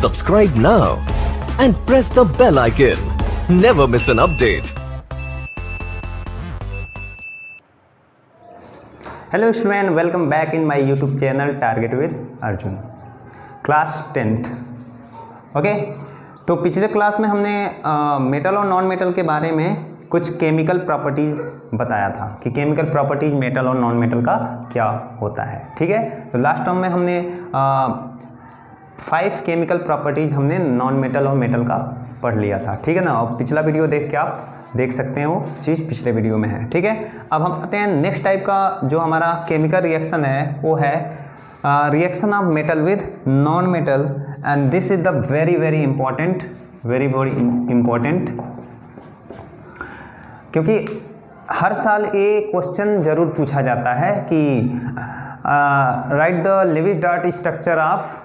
Subscribe now and press the bell icon. Never miss an update. Hello student, welcome back in my YouTube channel Target with Arjun. Class 10th okay. तो पिछले class में हमने metal और non metal के बारे में कुछ chemical properties बताया था कि केमिकल प्रॉपर्टीज़ मेटल और नॉन मेटल का क्या होता है। ठीक है, तो लास्ट टर्म में हमने 5 केमिकल प्रॉपर्टीज़ हमने नॉन मेटल और मेटल का पढ़ लिया था। ठीक है ना, और पिछला वीडियो देख के आप देख सकते हैं, वो चीज़ पिछले वीडियो में है। ठीक है, अब हम आते हैं नेक्स्ट टाइप का जो हमारा केमिकल रिएक्शन है, वो है reaction of metal with non metal, and this is the very important, very important, क्योंकि हर साल ये क्वेश्चन जरूर पूछा जाता है कि write the Lewis dot structure of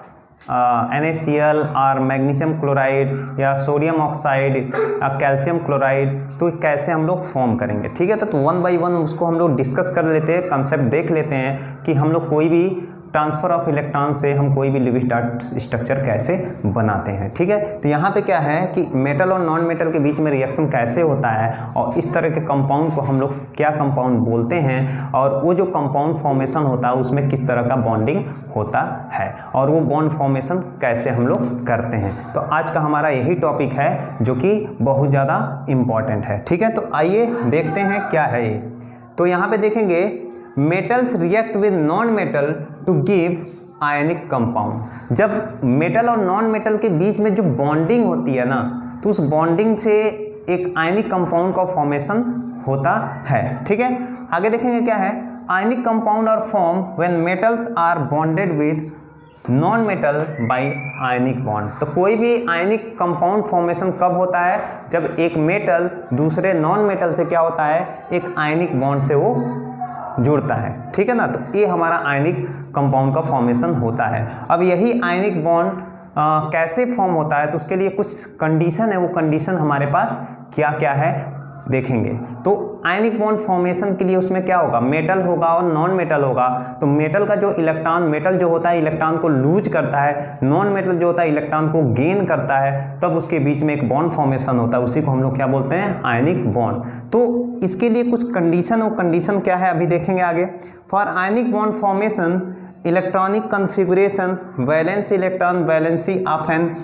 NaCl और मैग्नीशियम क्लोराइड या सोडियम ऑक्साइड कैल्शियम क्लोराइड, तो कैसे हम लोग फॉर्म करेंगे। ठीक है, तो 1 बाय 1 उसको हम लोग डिस्कस कर लेते हैं, कंसेप्ट देख लेते हैं कि हम लोग कोई भी ट्रांसफ़र ऑफ इलेक्ट्रॉन से हम कोई भी लेविस डॉट स्ट्रक्चर कैसे बनाते हैं। ठीक है, तो यहाँ पे क्या है कि मेटल और नॉन मेटल के बीच में रिएक्शन कैसे होता है और इस तरह के कंपाउंड को हम लोग क्या कंपाउंड बोलते हैं, और वो जो कंपाउंड फॉर्मेशन होता है उसमें किस तरह का बॉन्डिंग होता है और वो बॉन्ड फॉर्मेशन कैसे हम लोग करते हैं। तो आज का हमारा यही टॉपिक है जो कि बहुत ज़्यादा इम्पॉर्टेंट है। ठीक है, तो आइए देखते हैं क्या है ये। तो यहाँ पे देखेंगे metals react with non metal to give ionic compound. जब मेटल और नॉन मेटल के बीच में जो बॉन्डिंग होती है ना, तो उस बॉन्डिंग से एक आयनिक कंपाउंड का फॉर्मेशन होता है। ठीक है, आगे देखेंगे क्या है। Ionic compound are form when metals are bonded with non metal by ionic bond. तो कोई भी आयनिक कंपाउंड फॉर्मेशन कब होता है, जब एक मेटल दूसरे नॉन मेटल से क्या होता है, एक आयनिक बॉन्ड से वो जुड़ता है। ठीक है ना, तो ये हमारा आयनिक कंपाउंड का फॉर्मेशन होता है। अब यही आयनिक बॉन्ड कैसे फॉर्म होता है, तो उसके लिए कुछ कंडीशन है, वो कंडीशन हमारे पास क्या क्या है देखेंगे। तो आयनिक बॉन्ड फॉर्मेशन के लिए उसमें क्या होगा, मेटल होगा और नॉन मेटल होगा। तो मेटल का जो इलेक्ट्रॉन, मेटल जो होता है इलेक्ट्रॉन को लूज करता है, नॉन मेटल जो होता है इलेक्ट्रॉन को गेन करता है, तब उसके बीच में एक बॉन्ड फॉर्मेशन होता है, उसी को हम लोग क्या बोलते हैं, आयनिक बॉन्ड। तो इसके लिए कुछ कंडीशन, और कंडीशन क्या है अभी देखेंगे आगे। For ionic bond formation electronic configuration, valence electron, valency of an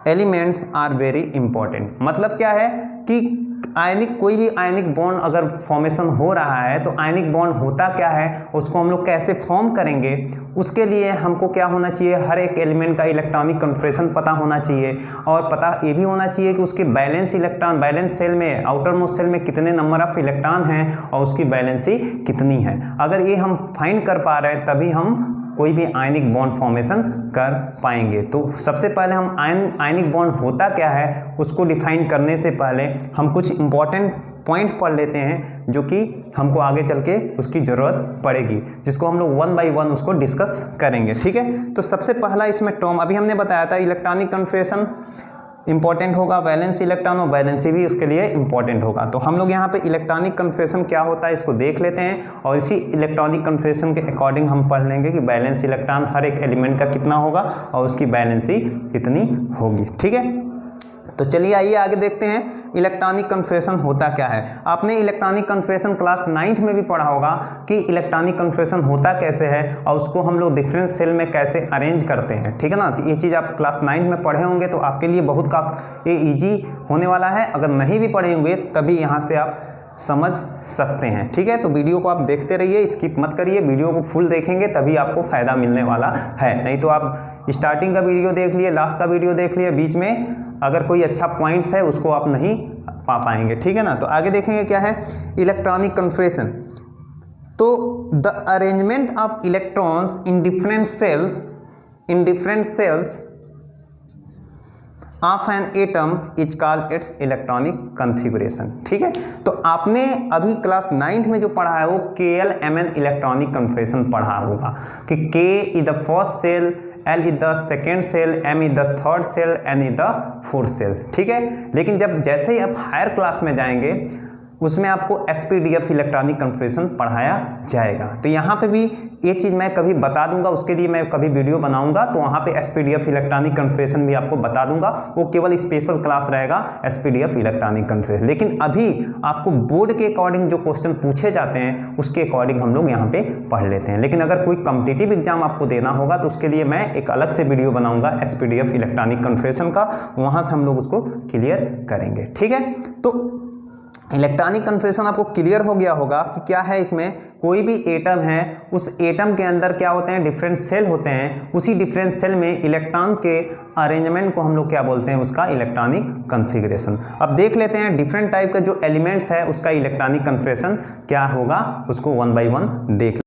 elements are very important. मतलब क्या है कि आयनिक, कोई भी आयनिक बॉन्ड अगर फॉर्मेशन हो रहा है तो आयनिक बॉन्ड होता क्या है, उसको हम लोग कैसे फॉर्म करेंगे, उसके लिए हमको क्या होना चाहिए, हर एक एलिमेंट का इलेक्ट्रॉनिक कन्फिगरेशन पता होना चाहिए, और पता ये भी होना चाहिए कि उसके बैलेंस इलेक्ट्रॉन, बैलेंस सेल में, आउटर मोस्ट सेल में कितने नंबर ऑफ इलेक्ट्रॉन हैं और उसकी बैलेंसी कितनी है। अगर ये हम फाइंड कर पा रहे हैं तभी हम कोई भी आयनिक बॉन्ड फॉर्मेशन कर पाएंगे। तो सबसे पहले हम आयनिक बॉन्ड होता क्या है उसको डिफाइन करने से पहले हम कुछ इंपॉर्टेंट पॉइंट पढ़ लेते हैं जो कि हमको आगे चल के उसकी ज़रूरत पड़ेगी, जिसको हम लोग 1 बाय 1 उसको डिस्कस करेंगे। ठीक है, तो सबसे पहला इसमें टर्म अभी हमने बताया था, इलेक्ट्रॉनिक कन्फिगरेशन इंपॉर्टेंट होगा, वैलेंस इलेक्ट्रॉन और वैलेंसी भी उसके लिए इंपॉर्टेंट होगा। तो हम लोग यहाँ पे इलेक्ट्रॉनिक कन्फिगरेशन क्या होता है इसको देख लेते हैं, और इसी इलेक्ट्रॉनिक कन्फिगरेशन के अकॉर्डिंग हम पढ़ लेंगे कि वैलेंस इलेक्ट्रॉन हर एक एलिमेंट का कितना होगा और उसकी वैलेंसी कितनी होगी। ठीक है, तो चलिए आइए आगे देखते हैं इलेक्ट्रॉनिक कन्फिगरेशन होता क्या है। आपने इलेक्ट्रॉनिक कन्फिगरेशन क्लास 9th में भी पढ़ा होगा कि इलेक्ट्रॉनिक कन्फिगरेशन होता कैसे है और उसको हम लोग डिफरेंट सेल में कैसे अरेंज करते हैं। ठीक है ना, तो ये चीज़ आप क्लास 9th में पढ़े होंगे तो आपके लिए बहुत ये ईजी होने वाला है। अगर नहीं भी पढ़े होंगे तभी यहाँ से आप समझ सकते हैं। ठीक है, तो वीडियो को आप देखते रहिए, स्किप मत करिए, वीडियो को फुल देखेंगे तभी आपको फ़ायदा मिलने वाला है। नहीं तो आप स्टार्टिंग का वीडियो देख लिए, लास्ट का वीडियो देख लिए, बीच में अगर कोई अच्छा पॉइंट्स है उसको आप नहीं पा पाएंगे। ठीक है ना, तो आगे देखेंगे क्या है इलेक्ट्रॉनिक कन्फिगरेशन। तो the arrangement of electrons in different cells of an atom is called its electronic configuration. ठीक है, तो आपने अभी क्लास 9th में जो पढ़ा है वो KLMN इलेक्ट्रॉनिक कन्फिगरेशन पढ़ा होगा कि K is the first shell, L is the second shell, M is the third shell, N is the fourth shell. ठीक है, लेकिन जैसे ही आप हायर क्लास में जाएंगे उसमें आपको SPDF इलेक्ट्रॉनिक कन्फिग्रेशन पढ़ाया जाएगा। तो यहाँ पे भी ये चीज़ मैं कभी बता दूंगा, उसके लिए मैं कभी वीडियो बनाऊंगा तो वहाँ पे SPDF इलेक्ट्रॉनिक कन्फिग्रेशन भी आपको बता दूंगा। वो केवल स्पेशल क्लास रहेगा SPDF इलेक्ट्रॉनिक कन्फिग्रेशन। लेकिन अभी आपको बोर्ड के अकॉर्डिंग जो क्वेश्चन पूछे जाते हैं उसके अकॉर्डिंग हम लोग यहाँ पे पढ़ लेते हैं। लेकिन अगर कोई कॉम्पिटिटिव एग्जाम आपको देना होगा तो उसके लिए मैं एक अलग से वीडियो बनाऊंगा SPDF इलेक्ट्रॉनिक कन्फिग्रेशन का, वहाँ से हम लोग उसको क्लियर करेंगे। ठीक है, तो इलेक्ट्रॉनिक कन्फिग्रेशन आपको क्लियर हो गया होगा कि क्या है। इसमें कोई भी एटम है, उस एटम के अंदर क्या होते हैं, डिफरेंट सेल होते हैं। उसी डिफरेंट सेल में इलेक्ट्रॉन के अरेंजमेंट को हम लोग क्या बोलते हैं, उसका इलेक्ट्रॉनिक कन्फिग्रेशन। अब देख लेते हैं डिफरेंट टाइप का जो एलिमेंट्स है उसका इलेक्ट्रॉनिक कन्फिग्रेशन क्या होगा, उसको वन बाई वन देख।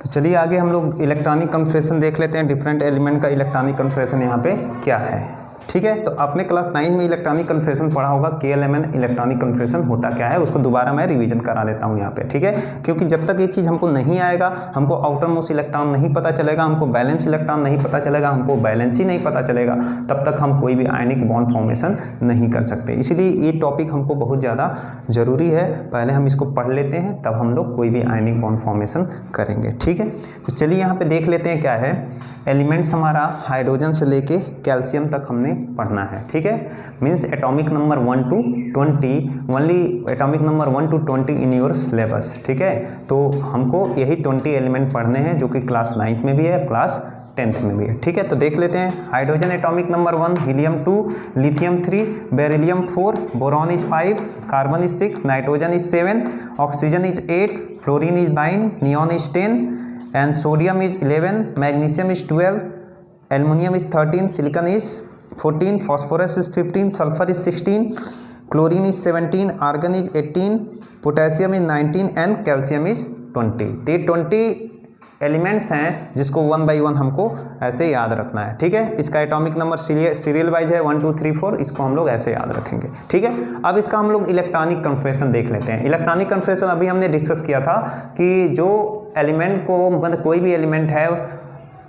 तो चलिए आगे हम लोग इलेक्ट्रॉनिक कन्फिग्रेशन देख लेते हैं, डिफरेंट एलिमेंट का इलेक्ट्रॉनिक कन्फिग्रेशन यहाँ पे क्या है। ठीक है, तो आपने क्लास 9 में इलेक्ट्रॉनिक कन्फिग्रेशन पढ़ा होगा, KLMN इलेक्ट्रॉनिक कन्फिग्रेशन होता क्या है, उसको दोबारा मैं रिवीजन करा देता हूँ यहाँ पे। ठीक है, क्योंकि जब तक ये चीज़ हमको नहीं आएगा, हमको आउटर मोस्ट इलेक्ट्रॉन नहीं पता चलेगा, हमको बैलेंस इलेक्ट्रॉन नहीं पता चलेगा, हमको बैलेंस ही नहीं पता चलेगा, तब तक हम कोई भी आयनिक बॉन्ड फॉर्मेशन नहीं कर सकते। इसीलिए ये टॉपिक हमको बहुत ज़्यादा ज़रूरी है, पहले हम इसको पढ़ लेते हैं तब हम लोग कोई भी आयनिक बॉन्ड फॉर्मेशन करेंगे। ठीक है, तो चलिए यहाँ पे देख लेते हैं क्या है। एलिमेंट्स हमारा हाइड्रोजन से लेके कैल्शियम तक हमने पढ़ना है। ठीक है, means atomic number 1 to 20, only atomic number 1 to 20 in your syllabus. ठीक है, तो हमको यही 20 एलिमेंट पढ़ने हैं जो कि क्लास 9th में भी है, क्लास 10th में भी है। ठीक है, तो देख लेते हैं। Hydrogen atomic number 1 helium 2, lithium 3, beryllium 4, boron is 5, carbon is 6, nitrogen is 7, oxygen is 8, fluorine is 9, neon is 10, and sodium is 11, magnesium is 12, aluminum is 13, silicon is 14, phosphorus is 15, sulfur is 16, chlorine is 17, argon is 18, potassium is 19 and calcium is 20। तो 20 elements हैं जिसको 1 by 1 हमको ऐसे याद रखना है। ठीक है, इसका एटॉमिक नंबर सीरियल वाइज है 1 2 3 4, इसको हम लोग ऐसे याद रखेंगे। ठीक है, अब इसका हम लोग इलेक्ट्रॉनिक कन्फिग्रेशन देख लेते हैं। इलेक्ट्रॉनिक कन्फिग्रेशन अभी हमने डिस्कस किया था कि जो एलिमेंट को, मतलब कोई भी एलिमेंट है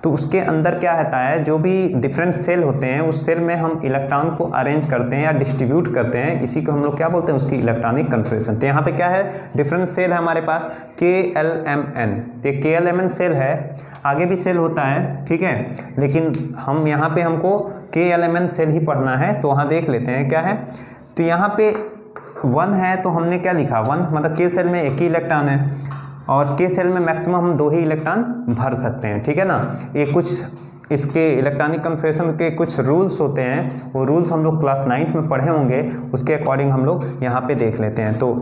तो उसके अंदर क्या रहता है, जो भी डिफरेंट सेल होते हैं उस सेल में हम इलेक्ट्रॉन को अरेंज करते हैं या डिस्ट्रीब्यूट करते हैं, इसी को हम लोग क्या बोलते हैं, उसकी इलेक्ट्रॉनिक कन्फिग्रेशन। तो यहाँ पे क्या है, डिफरेंट सेल है हमारे पास KLMN। तो KLMN सेल है, आगे भी सेल होता है। ठीक है, लेकिन हम यहाँ पे हमको KLMN सेल ही पढ़ना है, तो वहाँ देख लेते हैं क्या है। तो यहाँ पे 1 है तो हमने क्या लिखा, 1 मतलब K सेल में एक ही इलेक्ट्रॉन है और K सेल में मैक्सिमम हम 2 ही इलेक्ट्रॉन भर सकते हैं। ठीक है ना, ये कुछ इसके इलेक्ट्रॉनिक कन्फिग्रेशन के कुछ रूल्स होते हैं, वो रूल्स हम लोग क्लास 9th में पढ़े होंगे, उसके अकॉर्डिंग हम लोग यहाँ पे देख लेते हैं। तो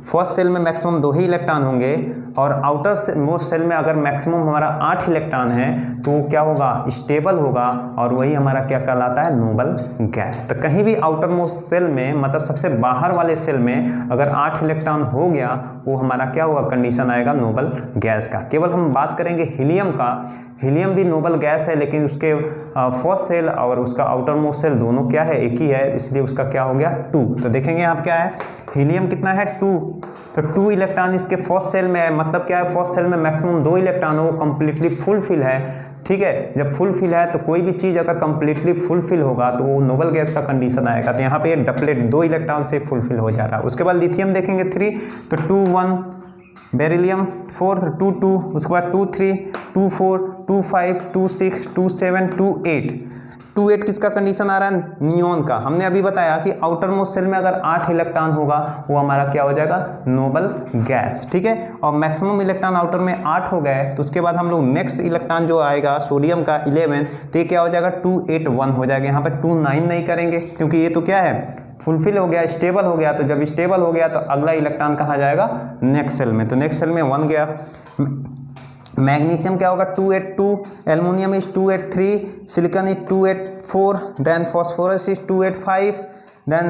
फर्स्ट सेल में मैक्सिमम 2 ही इलेक्ट्रॉन होंगे और आउटर मोस्ट सेल में अगर मैक्सिमम हमारा 8 इलेक्ट्रॉन है तो वो क्या होगा, स्टेबल होगा और वही हमारा क्या कहलाता है, नोबल गैस। तो कहीं भी आउटर मोस्ट सेल में, मतलब सबसे बाहर वाले सेल में अगर 8 इलेक्ट्रॉन हो गया वो हमारा क्या होगा, कंडीशन आएगा नोबल गैस का। केवल हम बात करेंगे हीलियम का, हीलियम भी नोबल गैस है लेकिन उसके फर्स्ट सेल और उसका आउटर मोस्ट सेल दोनों क्या है, एक ही है, इसलिए उसका क्या हो गया 2। तो देखेंगे यहाँ क्या है, हीलियम कितना है 2, तो 2 इलेक्ट्रॉन इसके फर्स्ट सेल में है, मतलब क्या है, फर्स्ट सेल में मैक्सिमम 2 इलेक्ट्रॉन हो, कम्प्लीटली फुलफिल है। ठीक है, जब फुलफिल है तो कोई भी चीज़ अगर कम्प्लीटली फुलफिल होगा तो वो नोबल गैस का कंडीशन आएगा। तो यहाँ पे डबलेट 2 इलेक्ट्रॉन से फुलफिल हो जा रहा है। उसके बाद लिथियम देखेंगे 3, तो 2 1, बेरिलियम 4, 2 2, उसके बाद 2 3, 2 4, 2 5, 2 6, 2 7, 2 8। 2 8 किसका कंडीशन आ रहा है, नियॉन का। हमने अभी बताया कि आउटर मोस्ट सेल में अगर 8 इलेक्ट्रॉन होगा वो हमारा क्या हो जाएगा, नोबल गैस। ठीक है, और मैक्सिमम इलेक्ट्रॉन आउटर में 8 हो गए तो उसके बाद हम लोग नेक्स्ट इलेक्ट्रॉन जो आएगा सोडियम का 11, तो ये क्या हो जाएगा 2 8 1 हो जाएगा। यहाँ पर 2 9 नहीं करेंगे क्योंकि ये तो क्या है, फुलफिल हो गया, स्टेबल हो गया। तो जब स्टेबल हो गया तो अगला इलेक्ट्रॉन कहाँ जाएगा, नेक्स्ट सेल में। तो नेक्स्ट सेल में 1 गया। मैग्नीशियम क्या होगा 2 8 2, aluminium is 2 8 3, silicon is 2 8 4, then phosphorus is 2 8 5, then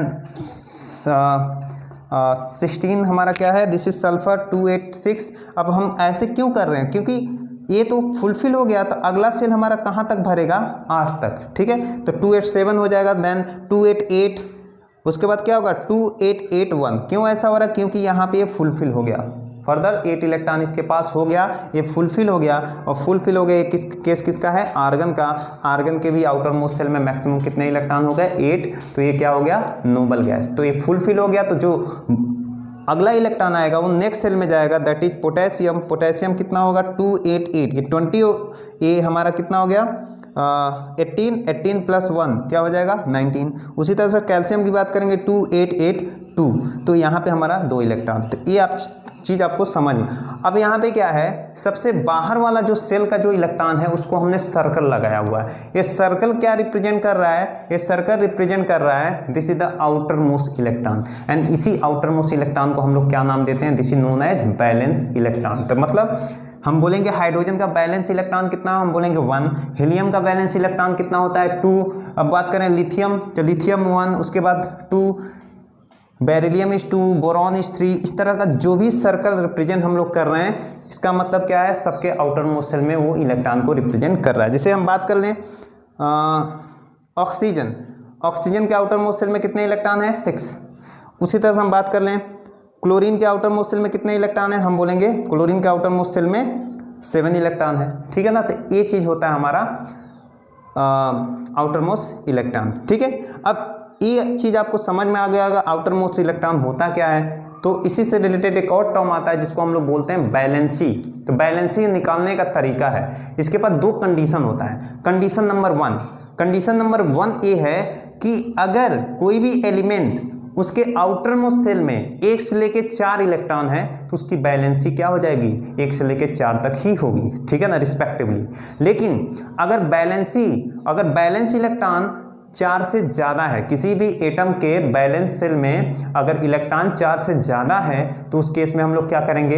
16 हमारा क्या है, दिस इज सल्फर 2 8 6। अब हम ऐसे क्यों कर रहे हैं, क्योंकि ये तो फुलफिल हो गया तो अगला सेल हमारा कहाँ तक भरेगा, 8 तक। ठीक है, तो 2 8 7 हो जाएगा, देन 2 8 8, उसके बाद क्या होगा 2 8 8 1। क्यों ऐसा हो रहा है, क्योंकि यहाँ पे ये फुलफिल हो गया, फर्दर 8 इलेक्ट्रॉन इसके पास हो गया, ये फुलफिल हो गया। और फुलफिल हो गए किस केस किसका है, आर्गन का। आर्गन के भी आउटर मोस्ट सेल में मैक्सिमम कितने इलेक्ट्रॉन हो गए, 8। तो ये क्या हो गया, नोबल गैस। तो ये फुलफिल हो गया, तो जो अगला इलेक्ट्रॉन आएगा वो नेक्स्ट सेल में जाएगा, दैट इज पोटेशियम। पोटेशियम कितना होगा 288, ये 20 ये हमारा कितना हो गया 18 प्लस 1 क्या हो जाएगा 19। उसी तरह से कैल्शियम की बात करेंगे 2882, तो यहाँ पे हमारा 2 इलेक्ट्रॉन। तो ये आप चीज़ आपको समझ। अब यहाँ पे क्या है, सबसे बाहर वाला जो सेल का जो इलेक्ट्रॉन है उसको हमने सर्कल लगाया हुआ है। ये सर्कल क्या रिप्रेजेंट कर रहा है, ये सर्कल रिप्रेजेंट कर रहा है this is the outermost electron, and इसी आउटर मोस्ट इलेक्ट्रॉन को हम लोग क्या नाम देते हैं, this is known as valence electron. तो मतलब हम बोलेंगे हाइड्रोजन का बैलेंस इलेक्ट्रॉन कितना, हम बोलेंगे 1। हीलियम का बैलेंस इलेक्ट्रॉन कितना होता है 2। अब बात करें लिथियम, तो लिथियम 1, उसके बाद 2, बेरिलियम इज 2, बोरॉन इज 3। इस तरह का जो भी सर्कल रिप्रेजेंट हम लोग कर रहे हैं, इसका मतलब क्या है, सबके आउटर मोस्ट सेल में वो इलेक्ट्रॉन को रिप्रेजेंट कर रहा है। जैसे हम बात कर लें ऑक्सीजन, ऑक्सीजन के आउटर मोस्ट सेल में कितने इलेक्ट्रॉन है 6। उसी तरह से हम बात कर लें क्लोरीन के आउटर मोस्ट सेल में कितने इलेक्ट्रॉन है, हम बोलेंगे क्लोरीन के आउटर मोस्ट सेल में 7 इलेक्ट्रॉन है, ठीक है ना। तो ये चीज़ होता है हमारा आउटर मोस्ट इलेक्ट्रॉन, ठीक है। अब ये चीज़ आपको समझ में आ गया होगा आउटर मोस्ट इलेक्ट्रॉन होता क्या है। तो इसी से रिलेटेड एक और टर्म आता है जिसको हम लोग बोलते हैं बैलेंसी। तो बैलेंसी निकालने का तरीका है, इसके पास 2 कंडीशन होता है। कंडीशन नंबर 1, कंडीशन नंबर 1 ये है कि अगर कोई भी एलिमेंट उसके आउटर मोस्ट सेल में 1 से लेके 4 इलेक्ट्रॉन है तो उसकी बैलेंसी क्या हो जाएगी 1 से लेके 4 तक ही होगी, ठीक है ना, रिस्पेक्टिवली। लेकिन अगर बैलेंस इलेक्ट्रॉन 4 से ज़्यादा है, किसी भी एटम के बैलेंस सेल में अगर इलेक्ट्रॉन 4 से ज़्यादा है तो उस केस में हम लोग क्या करेंगे,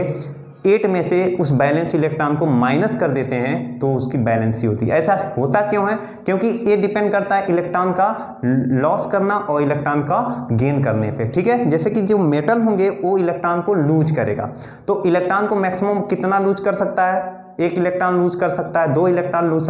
8 में से उस बैलेंस इलेक्ट्रॉन को माइनस कर देते हैं तो उसकी बैलेंसी होती है। ऐसा होता क्यों है, क्योंकि ये डिपेंड करता है इलेक्ट्रॉन का लॉस करना और इलेक्ट्रॉन का गेन करने पे, ठीक है। जैसे कि जो मेटल होंगे वो इलेक्ट्रॉन को लूज करेगा, तो इलेक्ट्रॉन को मैक्सिमम कितना लूज कर सकता है, 1 इलेक्ट्रॉन लूज कर सकता है, 2 इलेक्ट्रॉन लूज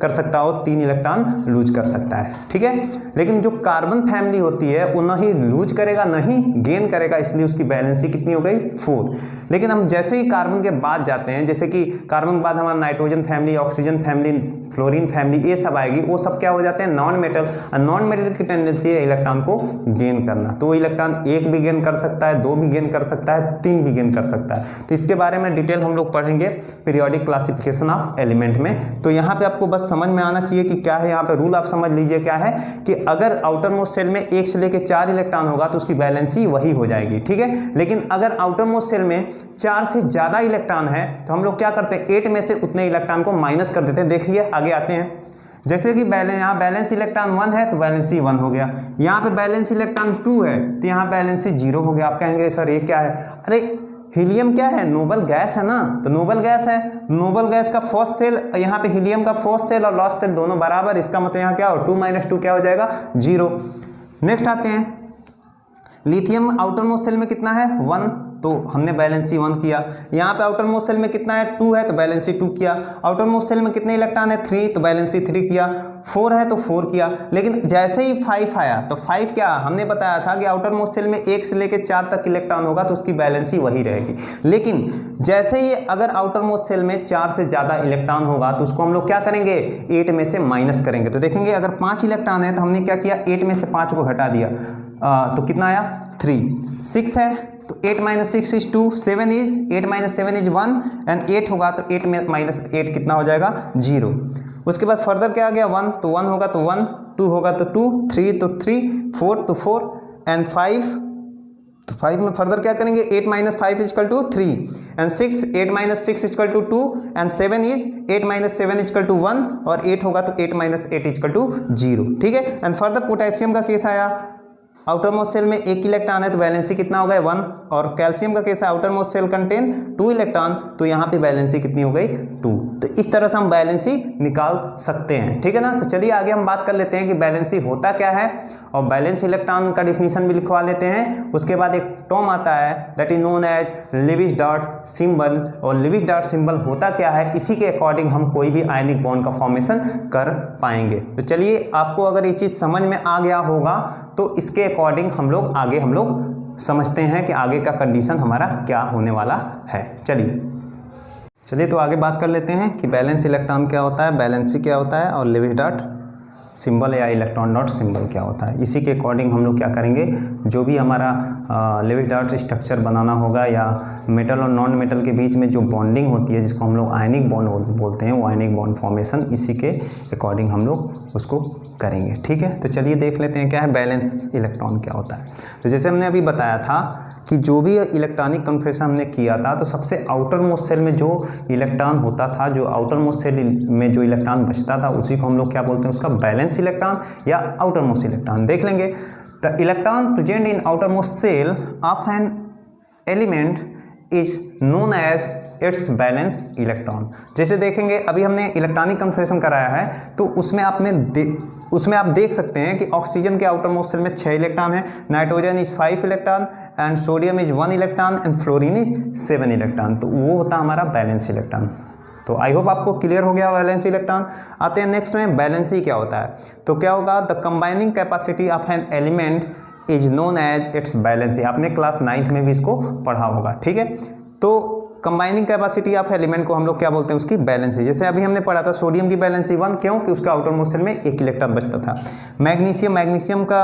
कर सकता है और 3 इलेक्ट्रॉन लूज कर सकता है, ठीक है। लेकिन जो कार्बन फैमिली होती है वो ना ही लूज करेगा ना ही गेन करेगा, इसलिए उसकी बैलेंसी कितनी हो गई 4। लेकिन हम जैसे ही कार्बन के बाद जाते हैं, जैसे कि कार्बन के बाद हमारा nitrogen family, oxygen family, fluorine family, ये सब आएगी, वो सब क्या हो जाते हैं नॉन मेटल। और नॉन मेटल की टेंडेंसी है इलेक्ट्रॉन को गेन करना, तो वो इलेक्ट्रॉन 1 भी गेन कर सकता है, 2 भी गेन कर सकता है, 3 भी गेन कर सकता है। तो इसके बारे में डिटेल हम लोग पढ़ेंगे पीरियोडिक क्लासिफिकेशन ऑफ एलिमेंट में। तो यहाँ पे आपको बस समझ में आना चाहिए कि क्या है, यहाँ पे रूल आप समझ लीजिए क्या है कि अगर आउटर मोस्ट सेल में 1 से लेके 4 इलेक्ट्रॉन होगा तो उसकी बैलेंसी वही हो जाएगी, ठीक है। लेकिन अगर आउटर मोस्ट सेल में 4 से ज़्यादा इलेक्ट्रॉन है तो हम लोग क्या करते हैं, 8 में से उतने इलेक्ट्रॉन को माइनस कर देते हैं। देखिए आगे आते हैं, जैसे कि यहाँ बैलेंस इलेक्ट्रॉन 1 है तो बैलेंसी 1 हो गया, यहाँ पे बैलेंस इलेक्ट्रॉन 2 है तो यहाँ बैलेंसी 0 हो गया। आप कहेंगे सर ये क्या है, अरे हीलियम क्या है, नोबल गैस है ना, तो नोबल गैस है, नोबल गैस का फर्स्ट सेल, यहाँ पे हीलियम का फर्स्ट सेल और लास्ट सेल दोनों बराबर, इसका मतलब यहाँ क्या हो 2 - 2 क्या हो जाएगा 0। नेक्स्ट आते हैं लिथियम, आउटर मोस्ट सेल में कितना है 1, तो हमने बैलेंसी 1 किया। यहाँ पे आउटर मोस्ट सेल में कितना है 2 है तो बैलेंसी 2 किया। आउटर मोस्ट सेल में कितने इलेक्ट्रॉन है 3 तो बैलेंसी 3 किया। 4 है तो 4 किया। लेकिन जैसे ही 5 आया तो 5 क्या हमने बताया था कि आउटर मोस्ट सेल में 1 से लेकर 4 तक इलेक्ट्रॉन होगा तो उसकी बैलेंसी वही रहेगी। लेकिन जैसे ही अगर आउटर मोस्ट सेल में 4 से ज़्यादा इलेक्ट्रॉन होगा तो उसको हम लोग क्या करेंगे 8 में से माइनस करेंगे। तो देखेंगे अगर 5 इलेक्ट्रॉन है तो हमने क्या किया 8 में से 5 को घटा दिया, तो कितना आया 3। 6 है तो 8 - 6 is 2, 7 is 8 - 7 is 1 एंड 8 होगा तो 8 में -8 कितना हो जाएगा 0। उसके बाद फर्दर क्या आ गया 1, तो 1 होगा तो 1, 2 होगा तो 2, 3 तो 3, 4 तो 4 एंड 5, तो 5 में फर्दर क्या करेंगे 8 - 5 = 3 एंड 6, 8 - 6 = 2 एंड 7 is 8 - 7 = 1 और 8 होगा तो 8 - 8 = 0, ठीक है। एंड फर्दर पोटेशियम का केस आया, आउटर मोस्ट सेल में 1 इलेक्ट्रॉन है तो बैलेंसी कितना हो गया 1, और कैल्शियम का केस है outermost shell contain 2 electron तो यहाँ पे बैलेंसी कितनी हो गई 2। तो इस तरह से हम बैलेंसी निकाल सकते हैं, ठीक है ना। तो चलिए आगे हम बात कर लेते हैं कि बैलेंसी होता क्या है और बैलेंस इलेक्ट्रॉन का डिफिनीशन भी लिखवा लेते हैं। उसके बाद एक टर्म आता है that is known as Lewis dot symbol, और लिविज डॉट सिंबल होता क्या है, इसी के अकॉर्डिंग हम कोई भी आयनिक बॉन्ड का फॉर्मेशन कर पाएंगे। तो चलिए आपको अगर ये चीज़ समझ में आ गया होगा तो इसके अकॉर्डिंग हम लोग समझते हैं कि आगे का कंडीशन हमारा क्या होने वाला है। चलिए तो आगे बात कर लेते हैं कि बैलेंस इलेक्ट्रॉन क्या होता है, बैलेंसी क्या होता है और लिविज डॉट सिंबल या इलेक्ट्रॉन डॉट सिंबल क्या होता है। इसी के अकॉर्डिंग हम लोग क्या करेंगे, जो भी हमारा लेविस डॉट स्ट्रक्चर बनाना होगा या मेटल और नॉन मेटल के बीच में जो बॉन्डिंग होती है जिसको हम लोग आयनिक बॉन्ड बोलते हैं, वो आयनिक बॉन्ड फॉर्मेशन इसी के अकॉर्डिंग हम लोग उसको करेंगे। ठीक है, तो चलिए देख लेते हैं क्या है बैलेंस इलेक्ट्रॉन क्या होता है। तो जैसे हमने अभी बताया था कि जो भी इलेक्ट्रॉनिक कन्फर्मेशन हमने किया था, तो सबसे आउटर मोस्ट सेल में जो इलेक्ट्रॉन होता था, जो आउटर मोस्ट सेल में जो इलेक्ट्रॉन बचता था, उसी को हम लोग क्या बोलते हैं, उसका बैलेंस इलेक्ट्रॉन या आउटर मोस्ट इलेक्ट्रॉन। देख लेंगे, the electron present in outermost shell of an element is known as its valence electron. जैसे देखेंगे अभी हमने इलेक्ट्रॉनिक कन्फर्मेशन कराया है, तो उसमें आप देख सकते हैं कि ऑक्सीजन के आउटर मोस्ट सेल में 6 इलेक्ट्रॉन है, nitrogen is 5 electron and sodium is 1 electron and fluorine is 7 electron. तो वो होता है हमारा बैलेंस इलेक्ट्रॉन। तो आई होप आपको क्लियर हो गया बैलेंस इलेक्ट्रॉन। आते हैं नेक्स्ट में, बैलेंसी क्या होता है। तो क्या होगा, the combining capacity of an element is known as its valency. आपने क्लास 9th में भी इसको पढ़ा होगा। ठीक है, तो कंबाइनिंग कैपेसिटी ऑफ एलिमेंट को हम लोग क्या बोलते हैं, उसकी बैलेंसी। जैसे अभी हमने पढ़ा था सोडियम की बैलेंसी 1, क्यों कि उसका आउटर मोस्ट सेल में 1 इलेक्ट्रॉन बचता था। मैग्नीशियम का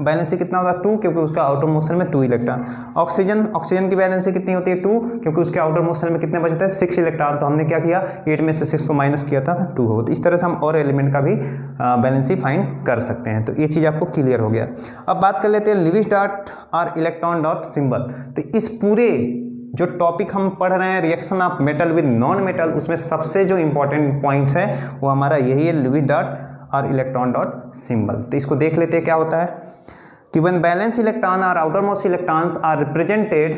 बैलेंसी कितना होता है 2, क्योंकि उसका आउटर मोस्ट सेल में 2 इलेक्ट्रॉन। ऑक्सीजन की बैलेंसी कितनी होती है 2, क्योंकि उसके आउटर मोस्ट सेल में कितने बचते हैं 6 इलेक्ट्रॉन। तो हमने क्या किया, 8 में से 6 को माइनस किया था 2 हो। तो इस तरह से हम और एलिमेंट का भी बैलेंसी फाइंड कर सकते हैं। तो ये चीज़ आपको क्लियर हो गया। अब बात कर लेते हैं लेविस डॉट और इलेक्ट्रॉन डॉट सिंबल। तो इस पूरे जो टॉपिक हम पढ़ रहे हैं reaction of metal with non metal, उसमें सबसे जो इंपॉर्टेंट पॉइंट्स है वो हमारा यही है, लेविस डॉट और इलेक्ट्रॉन डॉट सिंबल। तो इसको देख लेते हैं क्या होता है कि व्हेन बैलेंस इलेक्ट्रॉन और outermost electrons are represented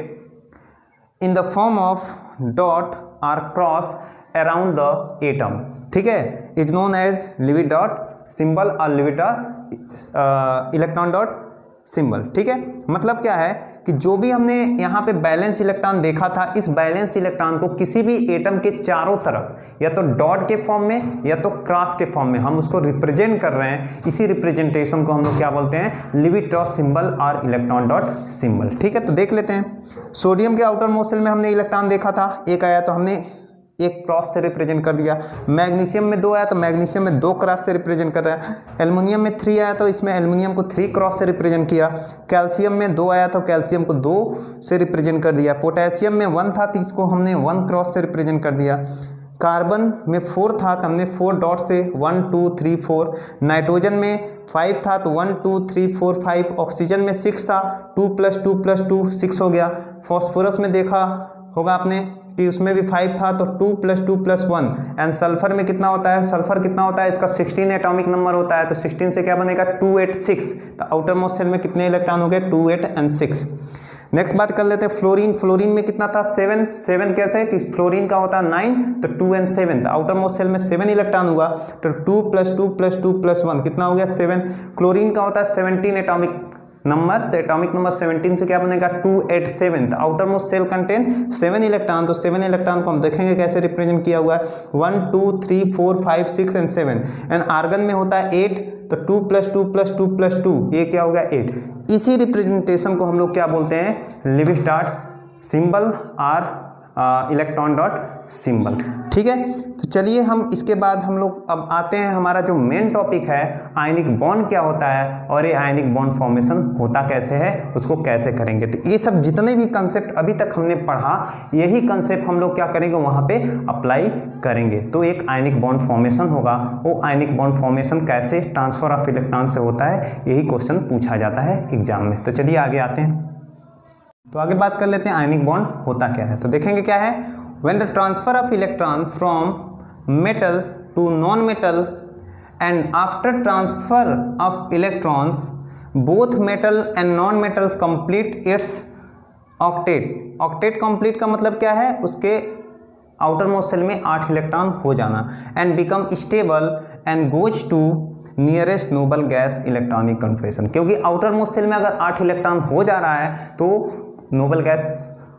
in the form of dot और क्रॉस अराउंड द एटम, ठीक है, is known as Lewis dot symbol और Lewis dot electron dot symbol. ठीक है, मतलब क्या है कि जो भी हमने यहाँ पे बैलेंस इलेक्ट्रॉन देखा था, इस बैलेंस इलेक्ट्रॉन को किसी भी एटम के चारों तरफ या तो डॉट के फॉर्म में या तो क्रॉस के फॉर्म में हम उसको रिप्रेजेंट कर रहे हैं। इसी रिप्रेजेंटेशन को हम लोग क्या बोलते हैं, लेविस डॉट सिंबल और इलेक्ट्रॉन डॉट सिंबल। ठीक है, तो देख लेते हैं। सोडियम के आउटर मोस्ट सेल में हमने इलेक्ट्रॉन देखा था, 1 आया तो हमने 1 क्रॉस से रिप्रेजेंट कर दिया। मैग्नीशियम में 2 आया तो मैग्नीशियम में 2 क्रॉस से रिप्रेजेंट कर रहा है। एल्युमिनियम में 3 आया तो इसमें एल्युमिनियम को 3 क्रॉस से रिप्रेजेंट किया। कैल्शियम में 2 आया तो कैल्शियम को 2 से रिप्रेजेंट कर दिया। पोटेशियम में 1 था तो इसको हमने 1 क्रॉस से रिप्रेजेंट कर दिया। कार्बन में 4 था तो हमने 4 डॉट से 1 2 3 4। नाइट्रोजन में 5 था तो 1 2 3 4 5। ऑक्सीजन में 6 था, 2 + 2 + 2 6 हो गया। फॉस्फोरस में देखा होगा आपने कि उसमें भी 5 था तो 2 + 2 + 1। एंड सल्फर में कितना होता है, सल्फर कितना होता है, इसका 16 एटॉमिक नंबर होता है। तो 16 से क्या बनेगा 2 8 6। तो आउटर मोस्ट सेल में कितने इलेक्ट्रॉन हो गए 2 8 और 6। नेक्स्ट बात कर लेते हैं फ्लोरीन। फ्लोरीन में कितना था 7 कैसे कि फ्लोरीन का होता है 9 तो 2 और 7। तो आउटर मोस्ट सेल में 7 इलेक्ट्रॉन हुआ तो 2 + 2 + 2 + 1 कितना हो गया 7। क्लोरीन का होता है 17 एटॉमिक नंबर, तो एटॉमिक नंबर 17 से क्या बनेगा 2 8 7। तो outermost shell contain 7 electron. तो 7 इलेक्ट्रॉन को हम देखेंगे कैसे रिप्रेजेंट किया हुआ है 1 2 3 4 5 6 और 7। एंड आर्गन में होता है 8 तो 2 + 2 + 2 + 2 ये क्या हो गया 8। इसी रिप्रेजेंटेशन को हम लोग क्या बोलते हैं, लेविस डॉट सिंबल और इलेक्ट्रॉन डॉट सिंबल। ठीक है, तो चलिए हम इसके बाद हम लोग अब आते हैं, हमारा जो मेन टॉपिक है आयनिक बॉन्ड क्या होता है और ये आयनिक बॉन्ड फॉर्मेशन होता कैसे है, उसको कैसे करेंगे। तो ये सब जितने भी कंसेप्ट अभी तक हमने पढ़ा, यही कंसेप्ट हम लोग क्या करेंगे वहाँ पे अप्लाई करेंगे। तो एक आयनिक बॉन्ड फॉर्मेशन होगा, वो आयनिक बॉन्ड फॉर्मेशन कैसे ट्रांसफर ऑफ इलेक्ट्रॉन से होता है, यही क्वेश्चन पूछा जाता है एग्जाम में। तो चलिए आगे आते हैं, तो आगे बात कर लेते हैं आयनिक बॉन्ड होता क्या है। तो देखेंगे क्या है, when the transfer of electron from metal to non metal and after transfer of electrons both metal and non metal complete its octet. Octet complete का मतलब क्या है, उसके आउटर मोस्ट सेल में 8 इलेक्ट्रॉन हो जाना and become stable and goes to nearest noble gas electronic confirmation. क्योंकि outermost shell में अगर 8 इलेक्ट्रॉन हो जा रहा है तो नोबल गैस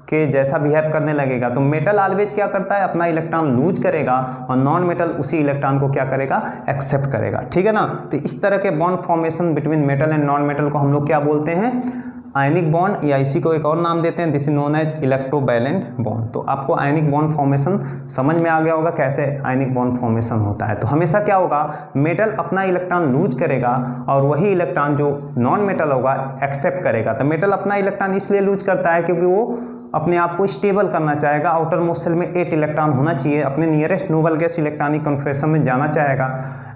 के जैसा बिहेव करने लगेगा। तो मेटल ऑलवेज क्या करता है, अपना इलेक्ट्रॉन लूज करेगा और नॉन मेटल उसी इलेक्ट्रॉन को क्या करेगा, एक्सेप्ट करेगा। ठीक है ना, तो इस तरह के bond formation between metal and non metal को हम लोग क्या बोलते हैं, आयनिक बॉन्ड, या इसी को एक और नाम देते हैं, this is known as electrovalent bond. तो आपको आयनिक बॉन्ड फॉर्मेशन समझ में आ गया होगा कैसे आयनिक बॉन्ड फॉर्मेशन होता है। तो हमेशा क्या होगा, मेटल अपना इलेक्ट्रॉन लूज करेगा और वही इलेक्ट्रॉन जो नॉन मेटल होगा एक्सेप्ट करेगा। तो मेटल अपना इलेक्ट्रॉन इसलिए लूज करता है क्योंकि वो अपने आप को स्टेबल करना चाहेगा, आउटर मोस्ट शेल में 8 इलेक्ट्रॉन होना चाहिए, अपने nearest noble gas electronic confirmation में जाना चाहेगा।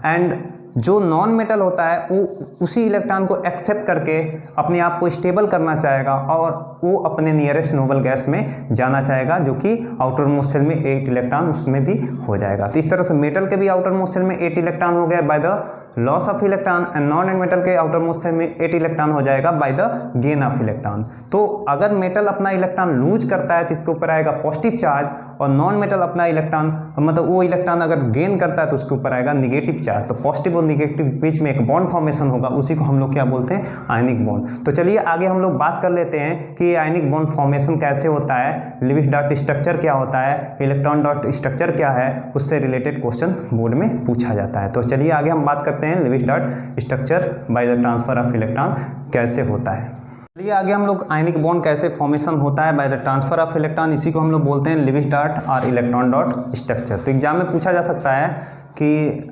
एंड जो नॉन मेटल होता है वो उसी इलेक्ट्रॉन को एक्सेप्ट करके अपने आप को स्टेबल करना चाहेगा और वो अपने नियरेस्ट नोबल गैस में जाना चाहेगा, जो कि आउटर मोस्ट शेल में 8 इलेक्ट्रॉन उसमें भी हो जाएगा। तो इस तरह से मेटल के भी आउटर मोस्ट शेल में 8 इलेक्ट्रॉन हो गया by the loss of electron, and non metal के आउटर मोस्ट शेल में 8 इलेक्ट्रॉन हो जाएगा by the gain of electron. तो अगर मेटल अपना इलेक्ट्रॉन लूज करता है तो इसके ऊपर आएगा पॉजिटिव चार्ज, और नॉन मेटल अपना इलेक्ट्रॉन मतलब वो इलेक्ट्रॉन अगर गेन करता है तो उसके ऊपर आएगा निगेटिव चार्ज। तो पॉजिटिव और निगेटिव बीच में एक बॉन्ड फॉर्मेशन होगा, उसी को हम लोग क्या बोलते हैं, आयनिक बॉन्ड। तो चलिए आगे हम लोग बात कर लेते हैं कि आयनिक बॉन्ड फॉर्मेशन कैसे होता है, लिविस डॉट स्ट्रक्चर क्या होता है, इलेक्ट्रॉन डॉट स्ट्रक्चर क्या है, उससे रिलेटेड क्वेश्चन बोर्ड में पूछा जाता है। तो चलिए आगे हम बात करते हैं Lewis dot structure by the transfer of electron कैसे होता है। चलिए आगे हम लोग आयनिक बॉन्ड कैसे फॉर्मेशन होता है by the transfer of electron, इसी को हम लोग बोलते हैं लिविस डॉट और इलेक्ट्रॉन डॉट स्ट्रक्चर। तो एग्जाम में पूछा जा सकता है कि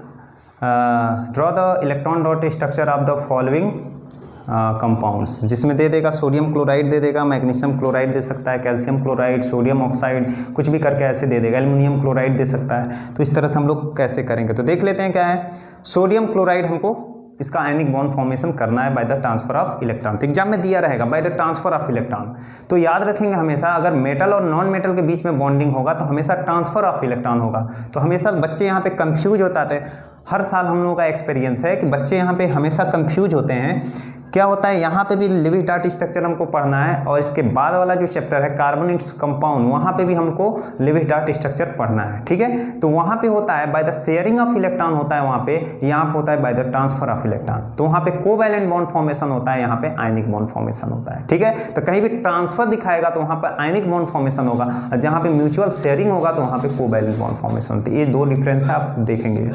draw the electron dot structure of the following compounds, जिसमें दे देगा सोडियम क्लोराइड दे देगा, मैग्नीशियम क्लोराइड दे सकता है, कैल्शियम क्लोराइड, सोडियम ऑक्साइड, कुछ भी करके ऐसे दे देगा, एल्युमिनियम क्लोराइड दे सकता है। तो इस तरह से हम लोग कैसे करेंगे, तो देख लेते हैं क्या है। सोडियम क्लोराइड हमको इसका आयनिक बॉन्ड फॉर्मेशन करना है by the transfer of electron. तो एग्जाम में दिया रहेगा by the transfer of electron. तो याद रखेंगे हमेशा अगर मेटल और नॉन मेटल के बीच में बॉन्डिंग होगा तो हमेशा ट्रांसफर ऑफ इलेक्ट्रॉन होगा। तो हमेशा बच्चे यहाँ पे कंफ्यूज होता थे, हर साल हम लोगों का एक्सपीरियंस है कि बच्चे यहाँ पे हमेशा कंफ्यूज होते हैं। क्या होता है, यहाँ पे भी लिविस डॉट स्ट्रक्चर हमको पढ़ना है, और इसके बाद वाला जो चैप्टर है कार्बोनेट्स कंपाउंड, वहाँ पे भी हमको लिविस डॉट स्ट्रक्चर पढ़ना है, ठीक है। तो वहाँ पे होता है by the sharing of electron होता है वहाँ पे, यहाँ पे होता है by the transfer of electron. तो वहाँ पे कोवैलेंट बॉन्ड फॉर्मेशन होता है, यहाँ पे आयनिक बॉन्ड फॉर्मेशन होता है, ठीक है। तो कहीं भी ट्रांसफर दिखाएगा तो वहाँ पर आयनिक बॉन्ड फॉर्मेशन होगा, और जहाँ पे म्यूचुअल शेयरिंग होगा तो वहाँ पे कोवैलेंट बॉन्ड फॉर्मेशन होती है। ये दो डिफरेंस है, आप देखेंगे।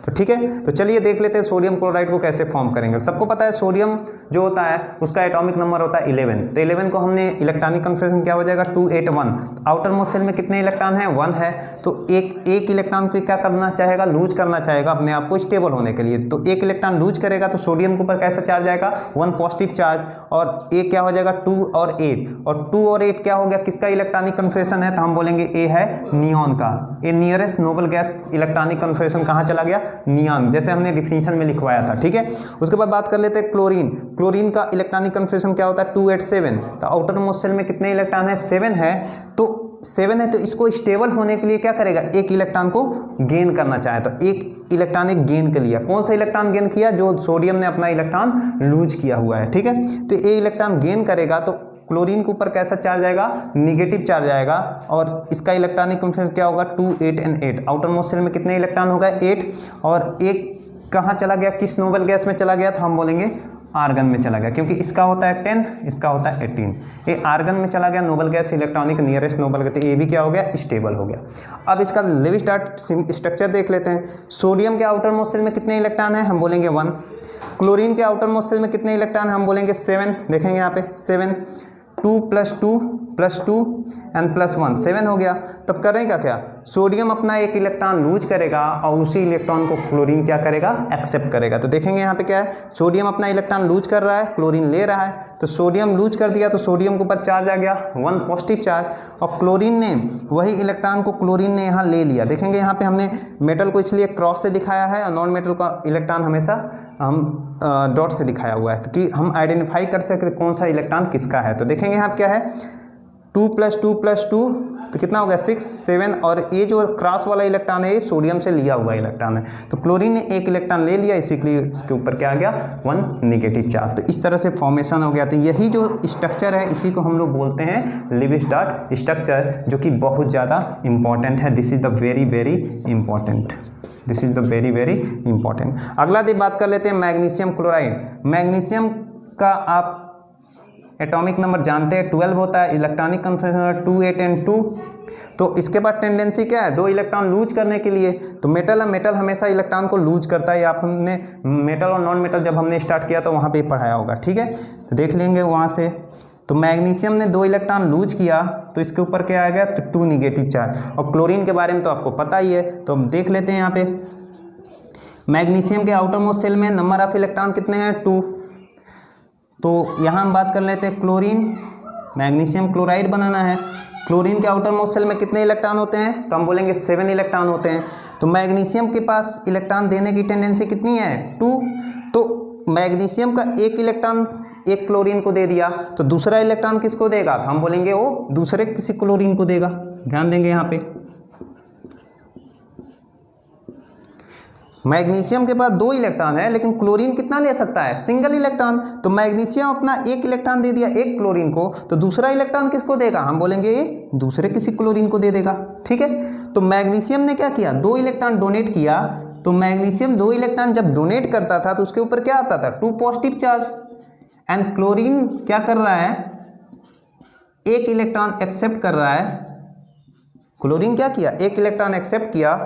तो ठीक है, तो चलिए देख लेते हैं सोडियम क्लोराइड को कैसे फॉर्म करेंगे। सबको पता है सोडियम जो होता है उसका एटॉमिक नंबर होता है 11। तो 11 को हमने इलेक्ट्रॉनिक कन्फर्मेशन क्या हो जाएगा 281। आउटर मोस्ट शेल में कितने इलेक्ट्रॉन है 1 है। तो एक इलेक्ट्रॉन को क्या करना चाहेगा, लूज करना चाहेगा अपने आप को स्टेबल होने के लिए। तो एक इलेक्ट्रॉन लूज करेगा तो सोडियम के ऊपर कैसा चार्ज आएगा 1 पॉजिटिव चार्ज, और एक क्या हो जाएगा 2 और 8। और 2 और 8 क्या हो गया, किसका इलेक्ट्रॉनिक कन्फर्मेशन है, तो हम बोलेंगे ए है नियॉन का। ए nearest noble gas electronic confirmation कहाँ चला गया, नियॉन, जैसे हमने डिफिनीशन में लिखवाया था, ठीक है। उसके बाद बात कर लेते हैं क्लोरीन। क्लोरीन का इलेक्ट्रॉनिक कन्फर्मेशन क्या होता है 287। तो आउटर मोस्ट शेल में कितने इलेक्ट्रॉन है 7 है। तो 7 है तो इसको स्टेबल होने के लिए क्या करेगा, एक इलेक्ट्रॉन को गेन करना चाहे तो एक इलेक्ट्रॉन एक गेन कर लिया। कौन सा इलेक्ट्रॉन गेन किया, जो सोडियम ने अपना इलेक्ट्रॉन लूज किया हुआ है, ठीक है। तो ये इलेक्ट्रॉन गेन करेगा तो क्लोरीन के ऊपर कैसा चार्ज आएगा, निगेटिव चार्ज आएगा, और इसका इलेक्ट्रॉनिक कन्फर्मेशन क्या होगा 2 8 and 8। आउटर मोस्ट शेल में कितने इलेक्ट्रॉन होगा 8, और एक कहाँ चला गया, किस नोबल गैस में चला गया, तो हम बोलेंगे आर्गन में चला गया, क्योंकि इसका होता है 10, इसका होता है 18। ये आर्गन में चला गया Nobel gas electronic nearest noble gas, ये भी क्या हो गया, स्टेबल हो गया। अब इसका लिविस डॉट स्ट्रक्चर देख लेते हैं। सोडियम के आउटर मोस्ट शेल में कितने इलेक्ट्रॉन है, हम बोलेंगे 1। क्लोरीन के आउटर मोस्ट शेल में कितने इलेक्ट्रॉन है, हम बोलेंगे 7। देखेंगे यहाँ पे 7, 2 + 2 + 2 एंड +1 7 हो गया। तब करेगा क्या, सोडियम अपना एक इलेक्ट्रॉन लूज करेगा और उसी इलेक्ट्रॉन को क्लोरीन क्या करेगा, एक्सेप्ट करेगा। तो देखेंगे यहाँ पे क्या है, सोडियम अपना इलेक्ट्रॉन लूज कर रहा है, क्लोरीन ले रहा है। तो सोडियम लूज कर दिया तो सोडियम के ऊपर चार्ज आ गया 1 पॉजिटिव चार्ज, और क्लोरीन ने वही इलेक्ट्रॉन को क्लोरीन ने यहाँ ले लिया। देखेंगे यहाँ पे हमने मेटल को इसलिए क्रॉस से दिखाया है और नॉन मेटल का इलेक्ट्रॉन हमेशा हम डॉट से दिखाया हुआ है, कि हम आइडेंटिफाई कर सकते कौन सा इलेक्ट्रॉन किसका है। तो देखेंगे यहाँ क्या है 2 + 2 + 2 तो कितना हो गया 6 7, और ये जो क्रॉस वाला इलेक्ट्रॉन है ये सोडियम से लिया हुआ इलेक्ट्रॉन है। तो क्लोरीन ने एक इलेक्ट्रॉन ले लिया, इसीलिए इसके ऊपर क्या आ गया 1 नेगेटिव चार्ज। तो इस तरह से फॉर्मेशन हो गया। तो यही जो स्ट्रक्चर है इसी को हम लोग बोलते हैं लिविस डॉट स्ट्रक्चर, जो कि बहुत ज़्यादा इंपॉर्टेंट है। This is the very very important, this is the very very important. अगला बात कर लेते हैं मैग्नीशियम क्लोराइड। मैग्नीशियम का आप एटॉमिक नंबर जानते हैं 12 होता है, इलेक्ट्रॉनिक कन्फर्मेशन 2 8 and 2। तो इसके बाद टेंडेंसी क्या है, 2 इलेक्ट्रॉन लूज करने के लिए। तो मेटल हमेशा इलेक्ट्रॉन को लूज करता है। आप हमने मेटल और नॉन मेटल जब हमने स्टार्ट किया तो वहाँ पे पढ़ाया होगा, ठीक है। तो देख लेंगे वहाँ पे तो मैग्नीशियम ने 2 इलेक्ट्रॉन लूज किया तो इसके ऊपर क्या आ गया, तो 2 निगेटिव चार्ज। और क्लोरीन के बारे में तो आपको पता ही है, तो हम देख लेते हैं यहाँ पे मैग्नीशियम के आउटर मोस्ट शेल में नंबर ऑफ इलेक्ट्रॉन कितने हैं, 2। तो यहाँ हम बात कर लेते हैं क्लोरीन, मैग्नीशियम क्लोराइड बनाना है। क्लोरीन के आउटर मोस्ट शेल में कितने इलेक्ट्रॉन होते हैं, तो हम बोलेंगे 7 इलेक्ट्रॉन होते हैं। तो मैग्नीशियम के पास इलेक्ट्रॉन देने की टेंडेंसी कितनी है, 2। तो मैग्नीशियम का 1 इलेक्ट्रॉन एक क्लोरीन को दे दिया, तो दूसरा इलेक्ट्रॉन किसको देगा, तो हम बोलेंगे वो दूसरे किसी क्लोरीन को देगा। ध्यान देंगे यहाँ पे मैग्नीशियम के पास 2 इलेक्ट्रॉन है, लेकिन क्लोरीन कितना ले सकता है, सिंगल इलेक्ट्रॉन। तो मैग्नीशियम अपना 1 इलेक्ट्रॉन दे दिया एक क्लोरीन को, तो दूसरा इलेक्ट्रॉन किसको देगा, हम बोलेंगे ये दूसरे किसी क्लोरीन को दे देगा। ठीक है, तो मैग्नीशियम ने क्या किया, 2 इलेक्ट्रॉन डोनेट किया। तो मैग्नीशियम 2 इलेक्ट्रॉन जब डोनेट करता था तो उसके ऊपर क्या आता था, 2 पॉजिटिव चार्ज। एंड क्लोरीन क्या कर रहा है, 1 इलेक्ट्रॉन एक्सेप्ट कर रहा है। क्लोरीन क्या किया, 1 इलेक्ट्रॉन एक्सेप्ट किया,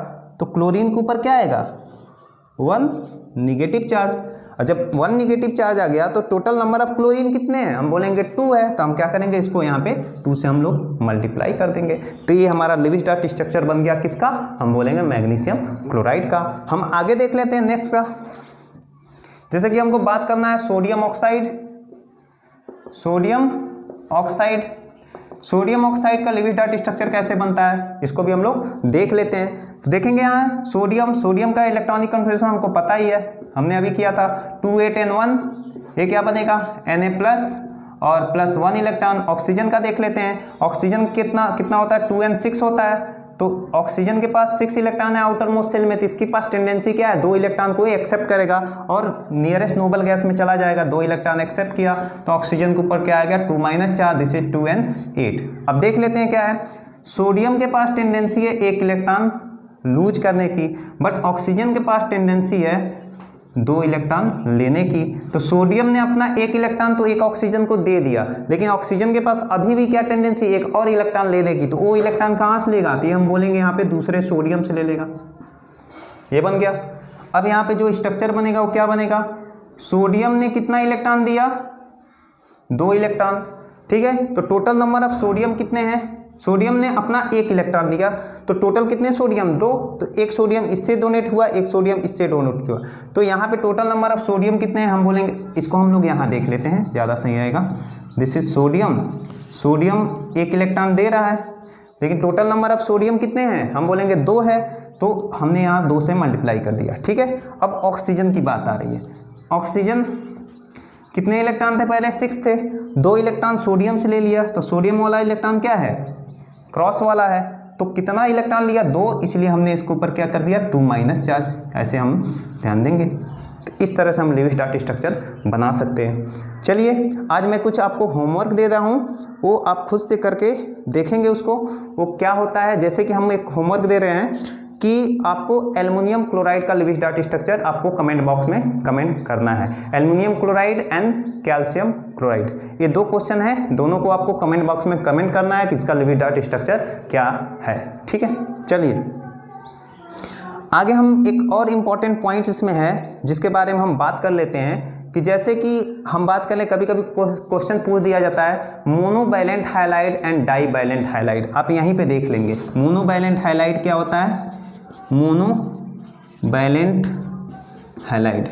तो क्लोरीन के ऊपर क्या आएगा, 1 निगेटिव चार्ज। और जब 1 निगेटिव चार्ज आ गया तो टोटल नंबर ऑफ क्लोरीन कितने हैं, हम बोलेंगे 2 है। तो हम क्या करेंगे, इसको यहाँ पे 2 से हम लोग मल्टीप्लाई कर देंगे। तो ये हमारा लिविस डॉट स्ट्रक्चर बन गया किसका, हम बोलेंगे मैग्नीशियम क्लोराइड का। हम आगे देख लेते हैं नेक्स्ट का। जैसे कि हमको बात करना है sodium oxide. Sodium oxide, sodium oxide का लिविस डॉट स्ट्रक्चर कैसे बनता है, इसको भी हम लोग देख लेते हैं। तो देखेंगे यहाँ सोडियम का इलेक्ट्रॉनिक कन्फिग्रेशन हमको पता ही है, हमने अभी किया था 2 8 N1। ये क्या बनेगा, Na+ और +1 इलेक्ट्रॉन। ऑक्सीजन का देख लेते हैं, ऑक्सीजन कितना होता है, 2N6 होता है। तो ऑक्सीजन के पास 6 इलेक्ट्रॉन है आउटर मोस्ट शेल में, तो इसके पास टेंडेंसी क्या है, 2 इलेक्ट्रॉन को ही एक्सेप्ट करेगा और नियरेस्ट नोबल गैस में चला जाएगा। 2 इलेक्ट्रॉन एक्सेप्ट किया तो ऑक्सीजन के ऊपर क्या आ गया, 2 - 4, दिस इज 2N8। अब देख लेते हैं क्या है, सोडियम के पास टेंडेंसी है 1 इलेक्ट्रॉन लूज करने की, बट ऑक्सीजन के पास टेंडेंसी है 2 इलेक्ट्रॉन लेने की। तो सोडियम ने अपना 1 इलेक्ट्रॉन तो एक ऑक्सीजन को दे दिया, लेकिन ऑक्सीजन के पास अभी भी क्या टेंडेंसी, एक और इलेक्ट्रॉन लेने की। तो वो इलेक्ट्रॉन कहाँ से लेगा, तो हम बोलेंगे यहाँ पे दूसरे सोडियम से ले लेगा। ये बन गया। अब यहाँ पे जो स्ट्रक्चर बनेगा वो क्या बनेगा, सोडियम ने कितना इलेक्ट्रॉन दिया, 2 इलेक्ट्रॉन। ठीक है, तो टोटल नंबर ऑफ सोडियम कितने हैं, सोडियम ने अपना 1 इलेक्ट्रॉन दिया, तो टोटल कितने सोडियम, 2। तो 1 सोडियम इससे डोनेट हुआ, 1 सोडियम इससे डोनेट हुआ। तो यहाँ पे टोटल नंबर ऑफ सोडियम कितने हैं, हम बोलेंगे, इसको हम लोग यहाँ देख लेते हैं, ज़्यादा सही आएगा। This is sodium, sodium 1 electron दे रहा है, लेकिन टोटल नंबर ऑफ सोडियम कितने हैं, हम बोलेंगे 2 है। तो हमने यहाँ 2 से मल्टीप्लाई कर दिया। ठीक है, अब ऑक्सीजन की बात आ रही है। ऑक्सीजन कितने इलेक्ट्रॉन थे, पहले 6 थे, 2 इलेक्ट्रॉन सोडियम से ले लिया, तो सोडियम वाला इलेक्ट्रॉन क्या है, क्रॉस वाला है। तो कितना इलेक्ट्रॉन लिया, 2, इसलिए हमने इसके ऊपर क्या कर दिया, 2 - चार्ज। ऐसे हम ध्यान देंगे। तो इस तरह से हम लिविस डॉट स्ट्रक्चर बना सकते हैं। चलिए, आज मैं कुछ आपको होमवर्क दे रहा हूँ, वो आप खुद से करके देखेंगे उसको, वो क्या होता है। जैसे कि हम एक होमवर्क दे रहे हैं कि आपको एल्युमिनियम क्लोराइड का लिविस डॉट स्ट्रक्चर आपको कमेंट बॉक्स में कमेंट करना है। Aluminium chloride and calcium chloride, ये 2 क्वेश्चन है, दोनों को आपको कमेंट बॉक्स में कमेंट करना है कि इसका लिविस डॉट स्ट्रक्चर क्या है। ठीक है, चलिए आगे हम एक और इम्पॉर्टेंट पॉइंट इसमें है जिसके बारे में हम बात कर लेते हैं कि जैसे कि हम बात करें, कभी कभी क्वेश्चन पूछ दिया जाता है monovalent highlight and divalent highlight. आप यहीं पे देख लेंगे मोनोवैलेंट हाइलाइट क्या होता है, मोनोवैलेंट हाइलाइट।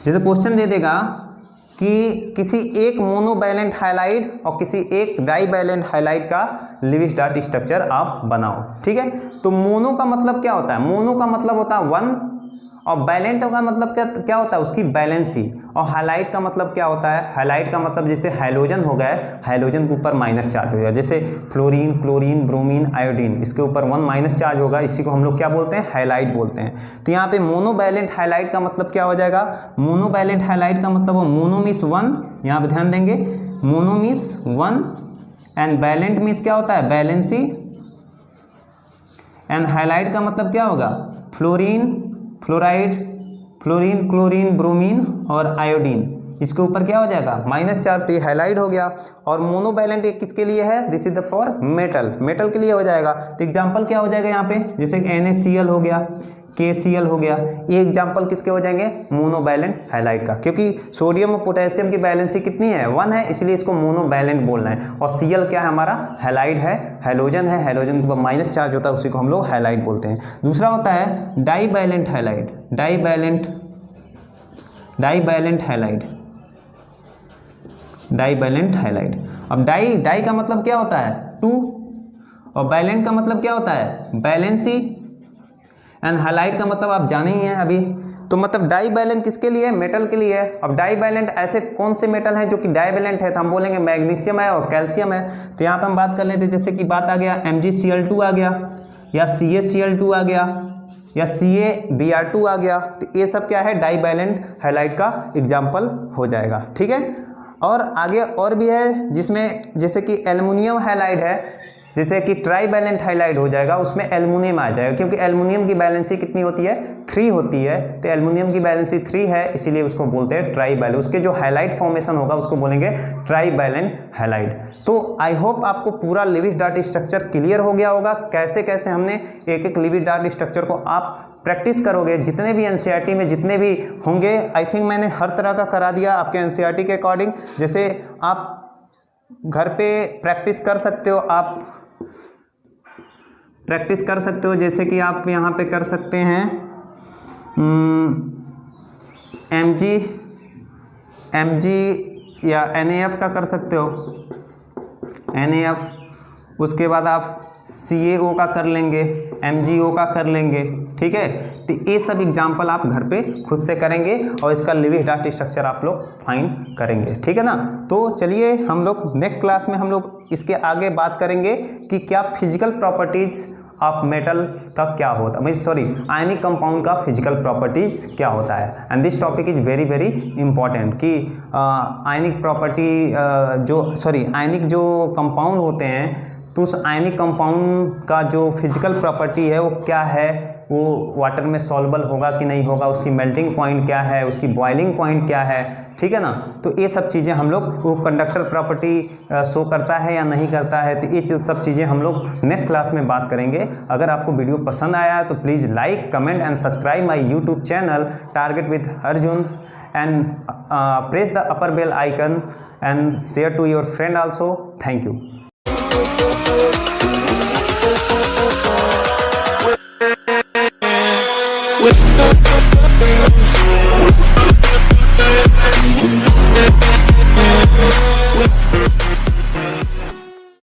जैसे क्वेश्चन दे देगा कि किसी एक मोनोवैलेंट हाइलाइट और किसी एक डाईवैलेंट हाइलाइट का लिविस डॉट स्ट्रक्चर आप बनाओ। ठीक है, तो मोनो का मतलब क्या होता है, मोनो का मतलब होता है 1, और वैलेंट का मतलब क्या होता है, उसकी वैलेंसी। और हाइलाइट का मतलब क्या होता है, हाइलाइट का मतलब जैसे हाइड्रोजन हो गए, हाइड्रोजन के ऊपर माइनस चार्ज हो गया, जैसे फ्लोरीन, क्लोरीन, ब्रोमीन, आयोडीन, इसके ऊपर 1 माइनस चार्ज होगा, इसी को हम लोग क्या बोलते हैं, हाइलाइट बोलते हैं। तो यहाँ पे मोनोवैलेंट हाइलाइट का मतलब क्या हो जाएगा, मोनोवैलेंट हाइलाइट का मतलब मोनो मीन्स 1, यहाँ पे ध्यान देंगे, mono means 1 and valent means क्या होता है, वैलेंसी, एंड हाइलाइट का मतलब क्या होगा, fluorine, fluoride, fluorine, chlorine, bromine और आयोडीन, इसके ऊपर क्या हो जाएगा, माइनस चार्ज, तो ये हाइलाइट हो गया। और मोनोवैलेंट एक किसके लिए है, this is the for metal, metal के लिए हो जाएगा। तो एग्जांपल क्या हो जाएगा यहाँ पे, जैसे NaCl हो गया, KCl हो गया। ये एग्जाम्पल किसके हो जाएंगे? मोनोवैलेंट हैलाइड का, क्योंकि सोडियम और पोटेशियम की वैलेंसी कितनी है? 1 है, इसलिए इसको मोनोवैलेंट बोलना है। और Cl क्या है हमारा? हैलाइड है, हैलोजन है, हैलोजन के ऊपर माइनस चार्ज होता है, उसी को हम लोग हैलाइड बोलते हैं। दूसरा होता है divalent halide, divalent halide, divalent halide. अब डाई का मतलब क्या होता है? 2, और वैलेंट का मतलब क्या होता है? वैलेंसी, एंड हैलाइड का मतलब आप जाने ही हैं अभी। तो मतलब डाईवैलेंट किसके लिए? मेटल के लिए है। अब डाईवैलेंट ऐसे कौन से मेटल है जो कि डाईवैलेंट है? तो हम बोलेंगे मैग्नीशियम है और कैल्शियम है। तो यहाँ पे हम बात कर लेते हैं, जैसे कि बात आ गया MgCl2 आ गया, या CaCl2 आ गया, या CaBr2 आ गया। तो ये सब क्या है? डाईवैलेंट हैलाइड का एग्जाम्पल हो जाएगा, ठीक है। और आगे और भी है, जिसमें जैसे कि एल्युमिनियम हैलाइड है, जैसे कि ट्राईवैलेंट हैलाइड हो जाएगा, उसमें एल्युमिनियम आ जाएगा, क्योंकि एल्युमिनियम की बैलेंसी कितनी होती है? 3 होती है। तो एल्युमिनियम की बैलेंसी 3 है, इसीलिए उसको बोलते हैं ट्राईवैलेंट। उसके जो हैलाइड फॉर्मेशन होगा उसको बोलेंगे ट्राईवैलेंट हैलाइड। तो आई होप आपको पूरा लिविज डार्ट स्ट्रक्चर क्लियर हो गया होगा, कैसे कैसे हमने एक एक लिविज डार्ट स्ट्रक्चर को आप प्रैक्टिस करोगे। जितने भी NCERT में जितने भी होंगे, आई थिंक मैंने हर तरह का करा दिया आपके NCERT के अकॉर्डिंग। जैसे आप घर पे प्रैक्टिस कर सकते हो, आप प्रैक्टिस कर सकते हो, जैसे कि आप यहाँ पे कर सकते हैं mg या NaF का कर सकते हो, NaF। उसके बाद आप CaO का कर लेंगे, MgO का कर लेंगे, ठीक है। तो ये सब एग्जाम्पल आप घर पे खुद से करेंगे और इसका लिविज डार्ट स्ट्रक्चर आप लोग फाइंड करेंगे, ठीक है ना। तो चलिए हम लोग नेक्स्ट क्लास में हम लोग इसके आगे बात करेंगे कि क्या फिजिकल प्रॉपर्टीज ऑफ मेटल का क्या होता है, सॉरी आयनिक कंपाउंड का फिजिकल प्रॉपर्टीज क्या होता है। And this topic is very very important कि आयनिक प्रॉपर्टी आयनिक जो कंपाउंड होते हैं, तो उस आयनिक कंपाउंड का जो फिजिकल प्रॉपर्टी है वो क्या है, वो वाटर में सॉल्युबल होगा कि नहीं होगा, उसकी मेल्टिंग पॉइंट क्या है, उसकी बॉइलिंग पॉइंट क्या है, ठीक है ना। तो ये सब चीज़ें हम लोग, वो कंडक्टर प्रॉपर्टी शो करता है या नहीं करता है, तो ये सब चीज़ें हम लोग नेक्स्ट क्लास में बात करेंगे। अगर आपको वीडियो पसंद आया है तो please like, comment and subscribe my YouTube channel target with Arjun, and press the upper bell icon and share to your friend also. Thank you. With